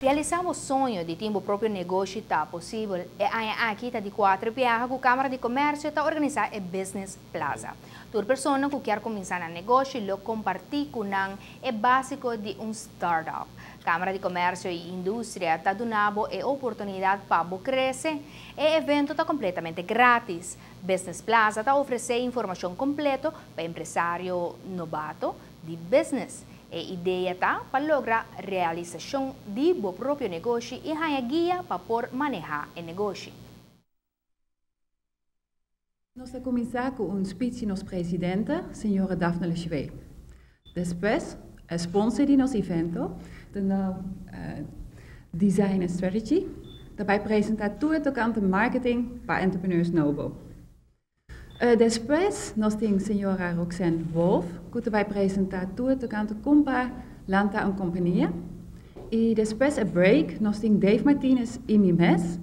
Realizar o sonho de ter o próprio negócio está possível e aqui está de 4 piadas com a Câmara de Comércio está organizar a Business Plaza. Toda pessoa que quer começar um negócio e compartilhar com nós é básico de startup. Câmara de Comércio e Indústria está dando a oportunidade para crescer. O evento está completamente grátis. Business Plaza está oferecendo informação completa para empresário novato de business. A ideia está para lograr a realização de seu próprio negócio e a guia para poder manejar o negócio. Nós vamos começar com speech de nossa presidente, senhora Daphne Lechevet. Depois, a sponsor de nosso evento, de Design and Strategy, daarbij apresentar todo o marketing para entrepreneurs novo. Depois, nós temos a senhora Roxanne Wolf, que vai apresentar todo o Compa, Lanta e Companhia. E depois, a break, nós temos Dave Martinez e Mimes.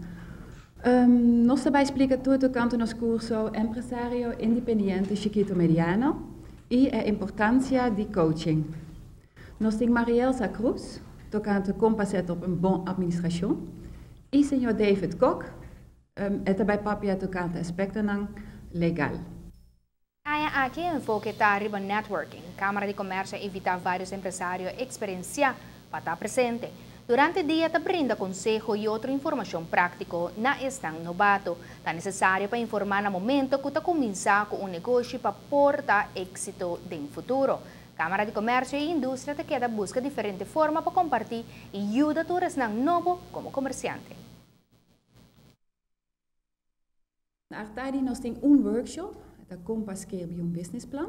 Nós também explicamos todo o nosso curso Empresário Independiente Chiquito Mediano e a importância de coaching. Nós temos Marielsa Cruz, tocando Compa set op een boa administração. E o senhor David Kok, também papia tocando aspectos legal. Aqui o enfoque está arriba networking. Câmara de Comércio evita vários empresários experienciar para estar presente. Durante o dia, está brinda conselho e outra informação prática na estão novato. Está necessário para informar no momento que está começar com um negócio para portar êxito no futuro. Câmara de Comércio e Indústria te queda busca diferentes formas para compartilhar e ajuda todos novo como comerciante. Na tarde nós temos workshop, da Compa escreve businessplan.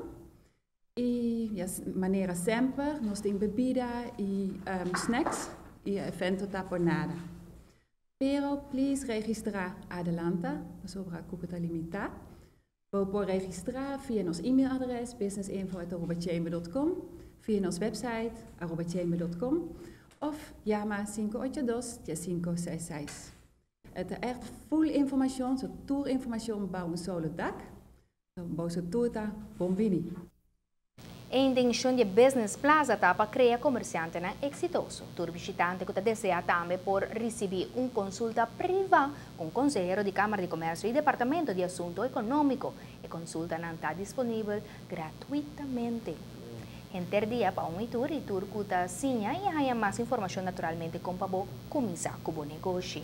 E de maneira sempre, nós temos bebida e snacks e evento da por nada. Pero, please registrar adelante, sobre a cupa limitada. Voor registrar via ons e-mailadres businessinfo@chamber.com, via onze website @chamber.com of llama 582-566. Het is echt full informatie, zo tourinformatie bij een solo dak, bij zo'n toerta bombini. A intenção de Business Plaza está para criar comerciante exitoso. Todo visitante que deseja também por receber consulta privada com o conselheiro de Câmara de Comércio e Departamento de Assunto Econômico. A consulta está disponível gratuitamente. Dia para tour e tour custa sim e há mais informação naturalmente como para começar com o negócio.